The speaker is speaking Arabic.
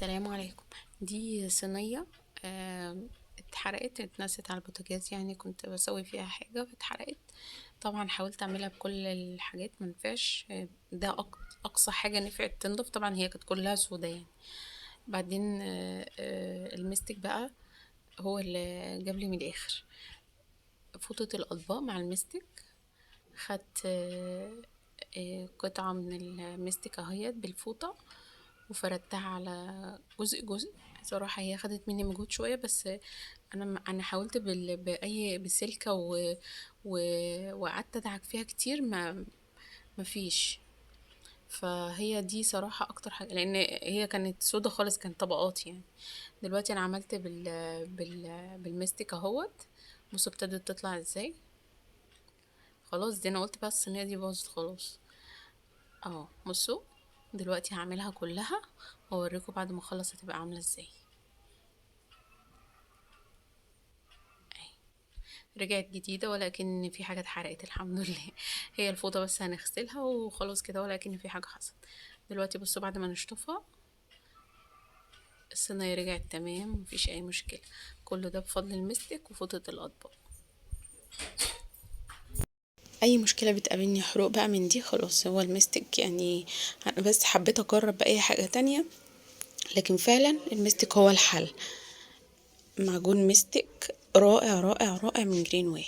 السلام عليكم. دي صينية اتحرقت، اتنست على البوتاجاز، يعني كنت بسوي فيها حاجة فاتحرقت. طبعا حاولت اعملها بكل الحاجات منفعش. ده اقصى حاجة نفعت تنضف. طبعا هي كانت كلها سودا يعني. بعدين المستك بقى هو اللي جاب لي من الاخر. فوطة الاطباق مع المستك. خدت قطعة من المستك اهيت بالفوطة، وفردتها على جزء جزء. صراحة هي خدت مني مجهود شوية، بس انا حاولت باي بسلكة و... وقعدت ادعك فيها كتير، ما فيش. فهي دي صراحة اكتر حاجة، لان هي كانت سودا خالص، كانت طبقات يعني. دلوقتي انا عملت بالمستك اهوت. بصوا ابتدت تطلع ازاي. خلاص، دي انا قلت بقى الصينية دي باظت خلاص. اهو بصوا. دلوقتي هعملها كلها واوريكم بعد ما اخلص هتبقى عاملة ازاي. رجعت جديدة، ولكن في حاجة اتحرقت الحمد لله. هي الفوطة بس هنغسلها وخلاص كده، ولكن في حاجة حصلت. دلوقتي بصوا بعد ما نشطفها الصينية رجعت تمام، مفيش اي مشكلة. كله ده بفضل المستك وفوطة الاطباق. اي مشكلة بتقابلني حروق بقى من دي، خلاص هو المستك يعني. أنا بس حبيت اجرب باي حاجة تانية، لكن فعلا المستك هو الحل. معجون مستك رائع رائع رائع من جرين واي.